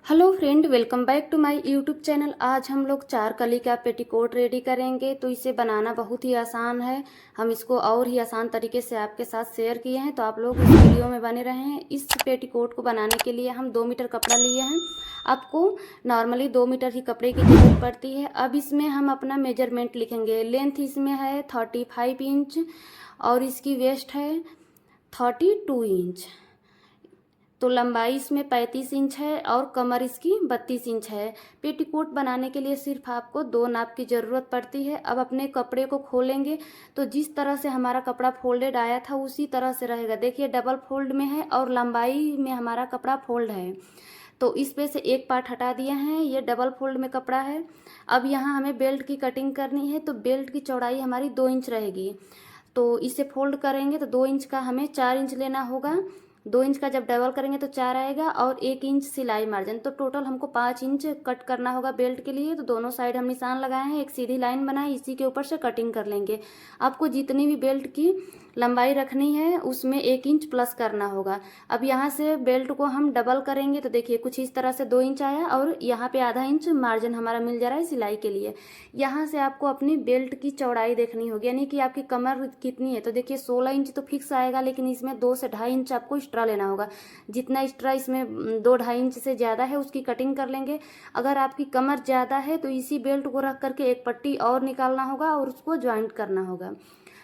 Hello friend, welcome back to my YouTube channel. आज हम लोग 4 कली का पेटीकोट रेडी करेंगे। तो इसे बनाना बहुत ही आसान है। हम इसको और ही आसान तरीके से आपके साथ शेयर किए हैं, तो आप लोग इस वीडियो में बने रहें। इस पेटीकोट को बनाने के लिए हम 2 मीटर कपड़ा लिए हैं। आपको नॉर्मली 2 मीटर ही कपड़े की ज़रूरत पड़ती है। अब इसमें हम अपना मेजरमेंट लिखेंगे। लेंथ इसमें है 35 इंच और इसकी वेस्ट है 32 इंच। तो लंबाई इसमें 35 इंच है और कमर इसकी 32 इंच है। पेटीकोट बनाने के लिए सिर्फ आपको 2 नाप की ज़रूरत पड़ती है। अब अपने कपड़े को खोलेंगे तो जिस तरह से हमारा कपड़ा फोल्डेड आया था उसी तरह से रहेगा। देखिए, डबल फोल्ड में है और लंबाई में हमारा कपड़ा फोल्ड है। तो इस पे से एक पार्ट हटा दिया है, ये डबल फोल्ड में कपड़ा है। अब यहाँ हमें बेल्ट की कटिंग करनी है, तो बेल्ट की चौड़ाई हमारी 2 इंच रहेगी। तो इसे फोल्ड करेंगे तो 2 इंच का हमें 4 इंच लेना होगा। 2 इंच का जब डबल करेंगे तो 4 आएगा और 1 इंच सिलाई मार्जिन, तो टोटल हमको 5 इंच कट करना होगा बेल्ट के लिए। तो दोनों साइड हम निशान लगाए हैं, एक सीधी लाइन बनाए, इसी के ऊपर से कटिंग कर लेंगे। आपको जितनी भी बेल्ट की लंबाई रखनी है उसमें 1 इंच प्लस करना होगा। अब यहाँ से बेल्ट को हम डबल करेंगे तो देखिए कुछ इस तरह से 2 इंच आया और यहाँ पे आधा इंच मार्जिन हमारा मिल जा रहा है सिलाई के लिए। यहाँ से आपको अपनी बेल्ट की चौड़ाई देखनी होगी, यानी कि आपकी कमर कितनी है। तो देखिए 16 इंच तो फिक्स आएगा, लेकिन इसमें 2 से 2.5 इंच आपको एक्स्ट्रा लेना होगा। जितना एक्स्ट्रा इसमें 2-2.5 इंच से ज़्यादा है उसकी कटिंग कर लेंगे। अगर आपकी कमर ज़्यादा है तो इसी बेल्ट को रख करके एक पट्टी और निकालना होगा और उसको ज्वाइंट करना होगा।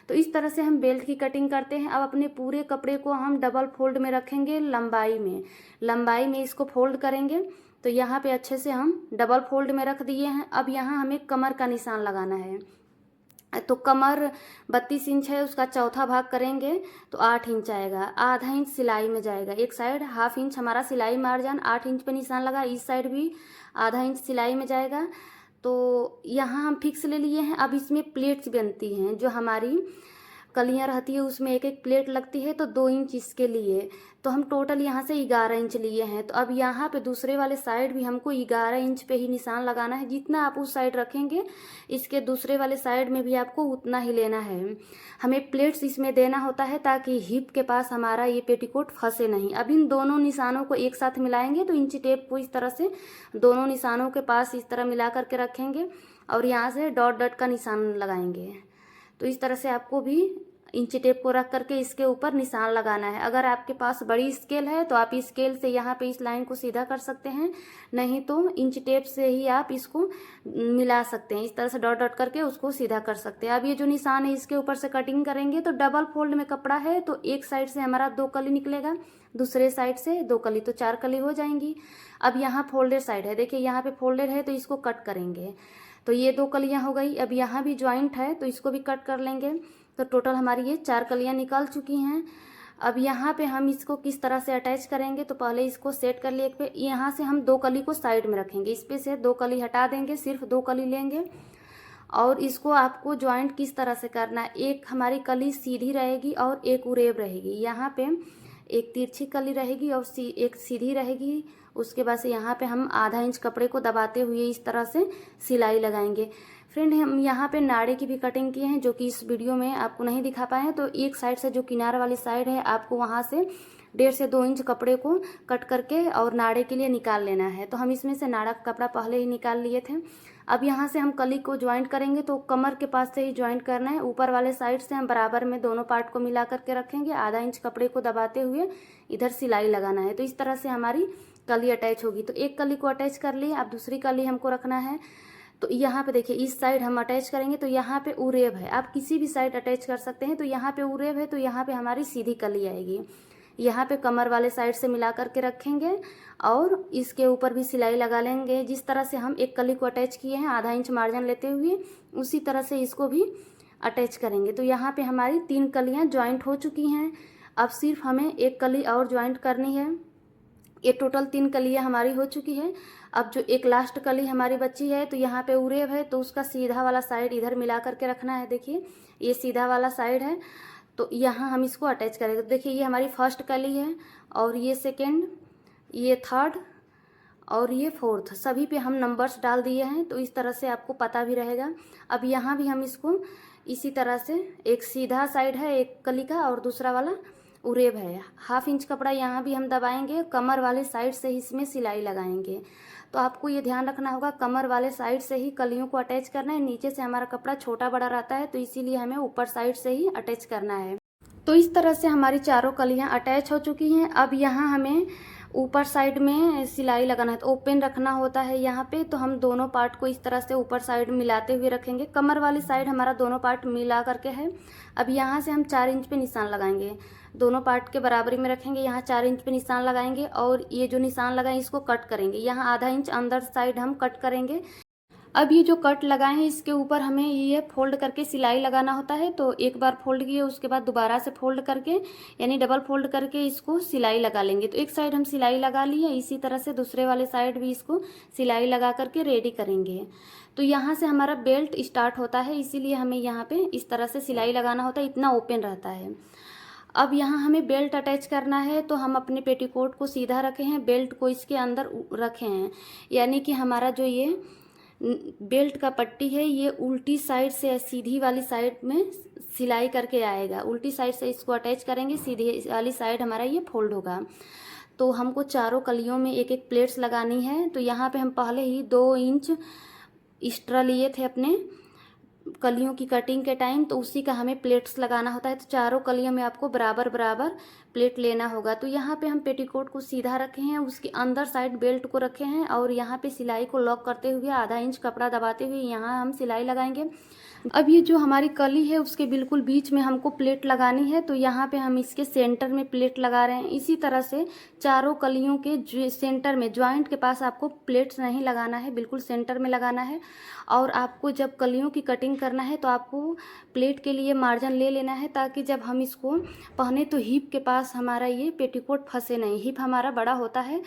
तो इस तरह से हम बेल्ट की कटिंग करते हैं। अब अपने पूरे कपड़े को हम डबल फोल्ड में रखेंगे। लंबाई में इसको फोल्ड करेंगे तो यहाँ पे अच्छे से हम डबल फोल्ड में रख दिए हैं। अब यहाँ हमें कमर का निशान लगाना है। तो कमर 32 इंच है, उसका चौथा भाग करेंगे तो 8 इंच आएगा। आधा इंच सिलाई में जाएगा, एक साइड हाफ इंच हमारा सिलाई मार्जिन, 8 इंच पे निशान लगा। इस साइड भी आधा इंच सिलाई में जाएगा। तो यहाँ हम फिक्स ले लिए हैं। अब इसमें प्लेट्स बनती हैं, जो हमारी कलियाँ रहती है उसमें एक एक प्लेट लगती है, तो 2 इंच इसके लिए। तो हम टोटल यहाँ से 11 इंच लिए हैं। तो अब यहाँ पे दूसरे वाले साइड भी हमको 11 इंच पे ही निशान लगाना है। जितना आप उस साइड रखेंगे इसके दूसरे वाले साइड में भी आपको उतना ही लेना है। हमें प्लेट्स इसमें देना होता है ताकि हिप के पास हमारा ये पेटीकोट फंसे नहीं। अब इन दोनों निशानों को एक साथ मिलाएंगे तो इंची टेप को इस तरह से दोनों निशानों के पास इस तरह मिला करके रखेंगे और यहाँ से डॉट डॉट का निशान लगाएंगे। तो इस तरह से आपको भी इंची टेप को रख करके इसके ऊपर निशान लगाना है। अगर आपके पास बड़ी स्केल है तो आप इस स्केल से यहाँ पे इस लाइन को सीधा कर सकते हैं, नहीं तो इंची टेप से ही आप इसको मिला सकते हैं। इस तरह से डॉट डॉट करके उसको सीधा कर सकते हैं। अब ये जो निशान है इसके ऊपर से कटिंग करेंगे। तो डबल फोल्ड में कपड़ा है तो एक साइड से हमारा 2 कली निकलेगा, दूसरे साइड से 2 कली, तो 4 कली हो जाएंगी। अब यहाँ फोल्डेड साइड है, देखिए यहाँ पे फोल्डेड है तो इसको कट करेंगे। तो ये 2 कलियाँ हो गई। अब यहाँ भी ज्वाइंट है तो इसको भी कट कर लेंगे। तो टोटल हमारी ये 4 कलियाँ निकल चुकी हैं। अब यहाँ पे हम इसको किस तरह से अटैच करेंगे, तो पहले इसको सेट कर लिए पे। यहाँ से हम 2 कली को साइड में रखेंगे, इस पे से 2 कली हटा देंगे, सिर्फ 2 कली लेंगे। और इसको आपको ज्वाइंट किस तरह से करना है, एक हमारी कली सीधी रहेगी और एक उरेब रहेगी। यहाँ पे एक तिरछी कली रहेगी और एक सीधी रहेगी। उसके बाद से यहाँ पे हम आधा इंच कपड़े को दबाते हुए इस तरह से सिलाई लगाएंगे। फ्रेंड, हम यहाँ पे नाड़े की भी कटिंग किए हैं, जो कि इस वीडियो में आपको नहीं दिखा पाए हैं। तो एक साइड से जो किनार वाली साइड है आपको वहाँ से 1.5 से 2 इंच कपड़े को कट करके और नाड़े के लिए निकाल लेना है। तो हम इसमें से नाड़ा का कपड़ा पहले ही निकाल लिए थे। अब यहाँ से हम कली को ज्वाइंट करेंगे तो कमर के पास से ही ज्वाइंट करना है। ऊपर वाले साइड से हम बराबर में दोनों पार्ट को मिला करके रखेंगे। आधा इंच कपड़े को दबाते हुए इधर सिलाई लगाना है। तो इस तरह से हमारी कली अटैच होगी। तो एक कली को अटैच कर लिए, अब दूसरी कली हमको रखना है। तो यहाँ पे देखिए इस साइड हम अटैच करेंगे तो यहाँ पे उरेब है, आप किसी भी साइड अटैच कर सकते हैं। तो यहाँ पे उरेब है तो यहाँ पे हमारी सीधी कली आएगी। यहाँ पे कमर वाले साइड से मिला करके रखेंगे और इसके ऊपर भी सिलाई लगा लेंगे। जिस तरह से हम एक कली को अटैच किए हैं आधा इंच मार्जिन लेते हुए, उसी तरह से इसको भी अटैच करेंगे। तो यहाँ पे हमारी 3 कलियाँ ज्वाइंट हो चुकी हैं। अब सिर्फ हमें एक कली और ज्वाइंट करनी है। ये टोटल 3 कलियाँ हमारी हो चुकी है। अब जो एक लास्ट कली हमारी बची है तो यहाँ पे उरेब है तो उसका सीधा वाला साइड इधर मिला करके रखना है। देखिए ये सीधा वाला साइड है तो यहाँ हम इसको अटैच करेंगे। तो देखिए ये हमारी फर्स्ट कली है और ये सेकेंड, ये थर्ड और ये फोर्थ, सभी पे हम नंबर्स डाल दिए हैं। तो इस तरह से आपको पता भी रहेगा। अब यहाँ भी हम इसको इसी तरह से, एक सीधा साइड है एक कली का और दूसरा वाला उरेब है। 1/2 इंच कपड़ा यहाँ भी हम दबाएंगे, कमर वाले साइड से ही इसमें सिलाई लगाएंगे। तो आपको ये ध्यान रखना होगा, कमर वाले साइड से ही कलियों को अटैच करना है। नीचे से हमारा कपड़ा छोटा बड़ा रहता है, तो इसीलिए हमें ऊपर साइड से ही अटैच करना है। तो इस तरह से हमारी चारों कलियां अटैच हो चुकी हैं। अब यहाँ हमें ऊपर साइड में सिलाई लगाना है, तो ओपन रखना होता है यहाँ पे। तो हम दोनों पार्ट को इस तरह से ऊपर साइड मिलाते हुए रखेंगे। कमर वाली साइड हमारा दोनों पार्ट मिला करके है। अब यहाँ से हम 4 इंच पे निशान लगाएंगे, दोनों पार्ट के बराबरी में रखेंगे। यहाँ 4 इंच पे निशान लगाएंगे और ये जो निशान लगाएं इसको कट करेंगे। यहाँ आधा इंच अंदर साइड हम कट करेंगे। अब ये जो कट लगाए हैं इसके ऊपर हमें ये फोल्ड करके सिलाई लगाना होता है। तो एक बार फोल्ड किए, उसके बाद दोबारा से फोल्ड करके यानी डबल फोल्ड करके इसको सिलाई लगा लेंगे। तो एक साइड हम सिलाई लगा लिए, इसी तरह से दूसरे वाले साइड भी इसको सिलाई लगा करके रेडी करेंगे। तो यहाँ से हमारा बेल्ट स्टार्ट होता है, इसीलिए हमें यहाँ पे इस तरह से सिलाई लगाना होता है, इतना ओपन रहता है। अब यहाँ हमें बेल्ट अटैच करना है, तो हम अपने पेटीकोट को सीधा रखे हैं, बेल्ट को इसके अंदर रखे हैं, यानी कि हमारा जो ये बेल्ट का पट्टी है ये उल्टी साइड से सीधी वाली साइड में सिलाई करके आएगा। उल्टी साइड से इसको अटैच करेंगे, सीधी वाली साइड हमारा ये फोल्ड होगा। तो हमको चारों कलियों में एक एक प्लेट्स लगानी है। तो यहाँ पे हम पहले ही 2 इंच एक्स्ट्रा लिए थे अपने कलियों की कटिंग के टाइम, तो उसी का हमें प्लेट्स लगाना होता है। तो चारों कलियों में आपको बराबर बराबर प्लेट लेना होगा। तो यहाँ पे हम पेटीकोट को सीधा रखे हैं, उसके अंदर साइड बेल्ट को रखे हैं और यहाँ पे सिलाई को लॉक करते हुए आधा इंच कपड़ा दबाते हुए यहाँ हम सिलाई लगाएंगे। अब ये जो हमारी कली है उसके बिल्कुल बीच में हमको प्लेट लगानी है। तो यहाँ पे हम इसके सेंटर में प्लेट लगा रहे हैं। इसी तरह से चारों कलियों के सेंटर में ज्वाइंट के पास आपको प्लेट्स नहीं लगाना है, बिल्कुल सेंटर में लगाना है। और आपको जब कलियों की कटिंग करना है तो आपको प्लेट के लिए मार्जिन ले लेना है, ताकि जब हम इसको पहने तो हिप के पास हमारा ये पेटीकोट फंसे नहीं। हिप हमारा बड़ा होता है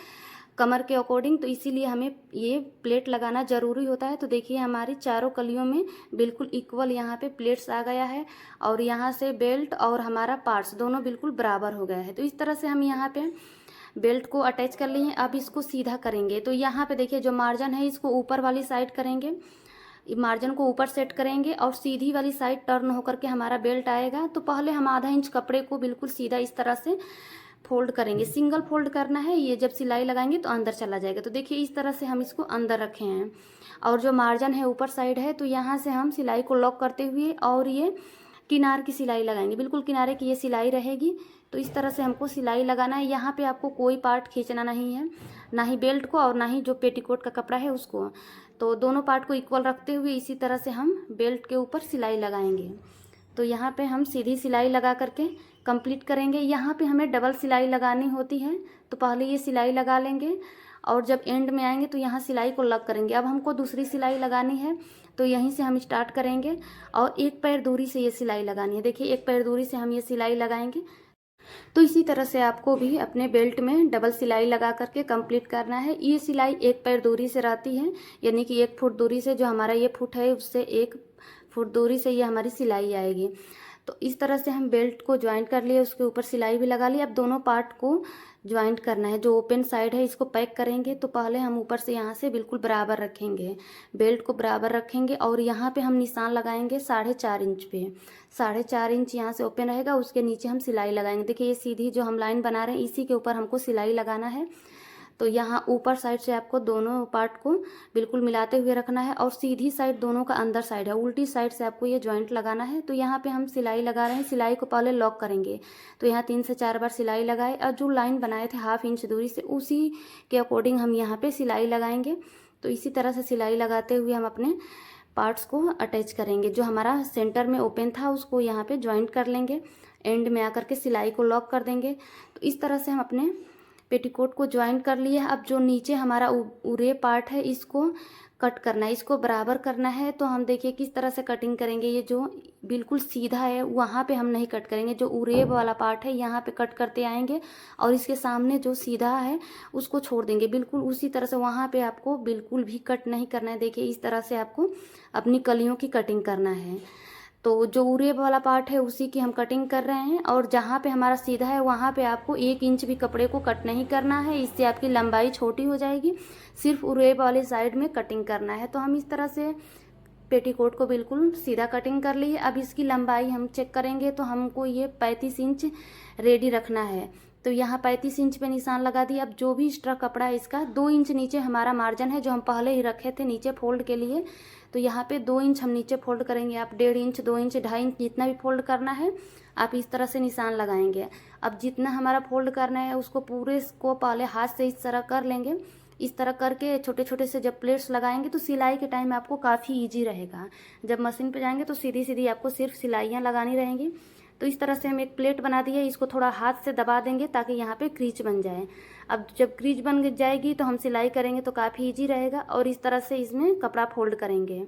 कमर के अकॉर्डिंग, तो इसीलिए हमें ये प्लेट लगाना ज़रूरी होता है। तो देखिए हमारी चारों कलियों में बिल्कुल इक्वल यहाँ पे प्लेट्स आ गया है और यहाँ से बेल्ट और हमारा पार्ट्स दोनों बिल्कुल बराबर हो गया है। तो इस तरह से हम यहाँ पे बेल्ट को अटैच कर लिए हैं। अब इसको सीधा करेंगे। तो यहाँ पे देखिए जो मार्जिन है इसको ऊपर वाली साइड करेंगे, मार्जिन को ऊपर सेट करेंगे और सीधी वाली साइड टर्न होकर के हमारा बेल्ट आएगा। तो पहले हम आधा इंच कपड़े को बिल्कुल सीधा इस तरह से फोल्ड करेंगे, सिंगल फोल्ड करना है। ये जब सिलाई लगाएंगे तो अंदर चला जाएगा। तो देखिए इस तरह से हम इसको अंदर रखे हैं और जो मार्जिन है ऊपर साइड है, तो यहाँ से हम सिलाई को लॉक करते हुए और ये किनार की सिलाई लगाएंगे, बिल्कुल किनारे की ये सिलाई रहेगी। तो इस तरह से हमको सिलाई लगाना है। यहाँ पे आपको कोई पार्ट खींचना नहीं है, ना ही बेल्ट को और ना ही जो पेटीकोट का कपड़ा है उसको। तो दोनों पार्ट को इक्वल रखते हुए इसी तरह से हम बेल्ट के ऊपर सिलाई लगाएंगे। तो यहाँ पे हम सीधी सिलाई लगा करके कंप्लीट करेंगे। यहाँ पे हमें डबल सिलाई लगानी होती है, तो पहले ये सिलाई लगा लेंगे और जब एंड में आएंगे तो यहाँ सिलाई को लग करेंगे। अब हमको दूसरी सिलाई लगानी है, तो यहीं से हम स्टार्ट करेंगे और एक पैर दूरी से ये सिलाई लगानी है। देखिए एक पैर दूरी से हम ये सिलाई लगाएंगे। तो इसी तरह से आपको भी अपने बेल्ट में डबल सिलाई लगा करके कंप्लीट करना है। ये सिलाई एक पैर दूरी से रहती है, यानी कि 1 फुट दूरी से, जो हमारा ये फुट है उससे 1 फुट दूरी से ये हमारी सिलाई आएगी। तो इस तरह से हम बेल्ट को ज्वाइंट कर लिए, उसके ऊपर सिलाई भी लगा ली। अब दोनों पार्ट को ज्वाइंट करना है। जो ओपन साइड है इसको पैक करेंगे। तो पहले हम ऊपर से यहाँ से बिल्कुल बराबर रखेंगे, बेल्ट को बराबर रखेंगे और यहाँ पे हम निशान लगाएंगे 4.5 इंच पे। 4.5 इंच यहाँ से ओपन रहेगा, उसके नीचे हम सिलाई लगाएंगे। देखिए ये सीधी जो हम लाइन बना रहे हैं इसी के ऊपर हमको सिलाई लगाना है। तो यहाँ ऊपर साइड से आपको दोनों पार्ट को बिल्कुल मिलाते हुए रखना है और सीधी साइड दोनों का अंदर साइड है, उल्टी साइड से आपको ये जॉइंट लगाना है। तो यहाँ पे हम सिलाई लगा रहे हैं, सिलाई को पहले लॉक करेंगे। तो यहाँ 3 से 4 बार सिलाई लगाए और जो लाइन बनाए थे 1/2 इंच दूरी से उसी के अकॉर्डिंग हम यहाँ पे सिलाई लगाएंगे। तो इसी तरह से सिलाई लगाते हुए हम अपने पार्ट्स को अटैच करेंगे। जो हमारा सेंटर में ओपन था उसको यहाँ पे ज्वाइंट कर लेंगे, एंड में आकर के सिलाई को लॉक कर देंगे। तो इस तरह से हम अपने पेटीकोट को ज्वाइन कर लिया है। अब जो नीचे हमारा उरे पार्ट है इसको कट करना है, इसको बराबर करना है। तो हम देखिए किस तरह से कटिंग करेंगे। ये जो बिल्कुल सीधा है वहाँ पे हम नहीं कट करेंगे, जो उरेब वाला पार्ट है यहाँ पे कट करते आएंगे और इसके सामने जो सीधा है उसको छोड़ देंगे बिल्कुल उसी तरह से। वहाँ पे आपको बिल्कुल भी कट नहीं करना है। देखिए इस तरह से आपको अपनी कलियों की कटिंग करना है। तो जो उरेब वाला पार्ट है उसी की हम कटिंग कर रहे हैं और जहाँ पे हमारा सीधा है वहाँ पे आपको 1 इंच भी कपड़े को कट नहीं करना है, इससे आपकी लंबाई छोटी हो जाएगी। सिर्फ उरेब वाली साइड में कटिंग करना है। तो हम इस तरह से पेटीकोट को बिल्कुल सीधा कटिंग कर ली है। अब इसकी लंबाई हम चेक करेंगे तो हमको ये 35 इंच रेडी रखना है। तो यहाँ 35 इंच पे निशान लगा दिया। अब जो भी एक्स्ट्रा कपड़ा है इसका 2 इंच नीचे हमारा मार्जिन है जो हम पहले ही रखे थे नीचे फोल्ड के लिए। तो यहाँ पे 2 इंच हम नीचे फोल्ड करेंगे। आप 1.5 इंच, 2 इंच, 2.5 इंच जितना भी फोल्ड करना है आप इस तरह से निशान लगाएंगे। अब जितना हमारा फोल्ड करना है उसको पूरे को पहले हाथ से इस तरह कर लेंगे। इस तरह करके छोटे छोटे से जब प्लेट्स लगाएंगे तो सिलाई के टाइम आपको काफ़ी इजी रहेगा। जब मशीन पे जाएंगे तो सीधी सीधी आपको सिर्फ सिलाइयाँ लगानी रहेंगी। तो इस तरह से हम एक प्लेट बना दी है, इसको थोड़ा हाथ से दबा देंगे ताकि यहाँ पे क्रीच बन जाए। अब जब क्रीच बन जाएगी तो हम सिलाई करेंगे तो काफ़ी इजी रहेगा। और इस तरह से इसमें कपड़ा फोल्ड करेंगे।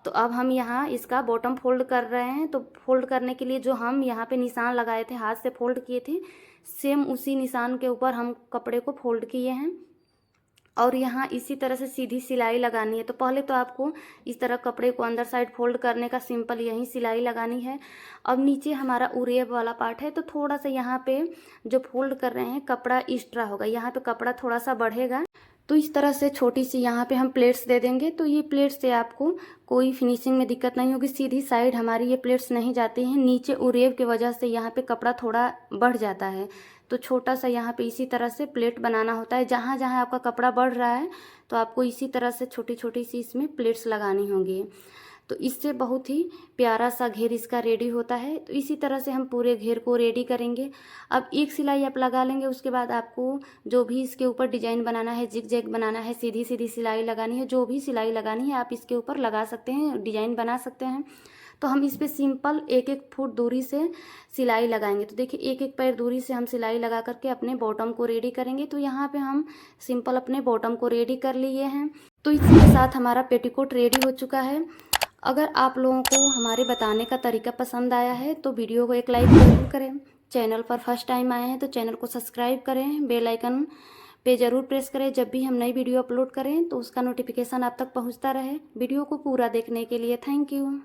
तो अब हम यहाँ इसका बॉटम फोल्ड कर रहे हैं। तो फोल्ड करने के लिए जो हम यहाँ पे निशान लगाए थे, हाथ से फोल्ड किए थे, सेम उसी निशान के ऊपर हम कपड़े को फोल्ड किए हैं। और यहाँ इसी तरह से सीधी सिलाई लगानी है। तो पहले तो आपको इस तरह कपड़े को अंदर साइड फोल्ड करने का सिंपल यही सिलाई लगानी है। अब नीचे हमारा उरेब वाला पार्ट है तो थोड़ा सा यहाँ पे जो फोल्ड कर रहे हैं कपड़ा एक्स्ट्रा होगा, यहाँ पे कपड़ा थोड़ा सा बढ़ेगा। तो इस तरह से छोटी सी यहाँ पे हम प्लेट्स दे देंगे। तो ये प्लेट्स से आपको कोई फिनिशिंग में दिक्कत नहीं होगी। सीधी साइड हमारी ये प्लेट्स नहीं जाती हैं, नीचे उरेब की वजह से यहाँ पे कपड़ा थोड़ा बढ़ जाता है। तो छोटा सा यहाँ पे इसी तरह से प्लेट बनाना होता है। जहाँ जहाँ आपका कपड़ा बढ़ रहा है तो आपको इसी तरह से छोटी छोटी सी इसमें प्लेट्स लगानी होंगी। तो इससे बहुत ही प्यारा सा घेर इसका रेडी होता है। तो इसी तरह से हम पूरे घेर को रेडी करेंगे। अब एक सिलाई आप लगा लेंगे, उसके बाद आपको जो भी इसके ऊपर डिजाइन बनाना है, जिग जैग बनाना है, सीधी सीधी सिलाई लगानी है, जो भी सिलाई लगानी है आप इसके ऊपर लगा सकते हैं, डिजाइन बना सकते हैं। तो हम इस पे सिंपल 1-1 फुट दूरी से सिलाई लगाएंगे। तो देखिए 1-1 पैर दूरी से हम सिलाई लगा करके अपने बॉटम को रेडी करेंगे। तो यहाँ पे हम सिंपल अपने बॉटम को रेडी कर लिए हैं। तो इसके साथ हमारा पेटीकोट रेडी हो चुका है। अगर आप लोगों को हमारे बताने का तरीका पसंद आया है तो वीडियो को एक लाइक जरूर करें। चैनल पर फर्स्ट टाइम आए हैं तो चैनल को सब्सक्राइब करें, बेल आइकन पे ज़रूर प्रेस करें। जब भी हम नई वीडियो अपलोड करें तो उसका नोटिफिकेशन आप तक पहुंचता रहे। वीडियो को पूरा देखने के लिए थैंक यू।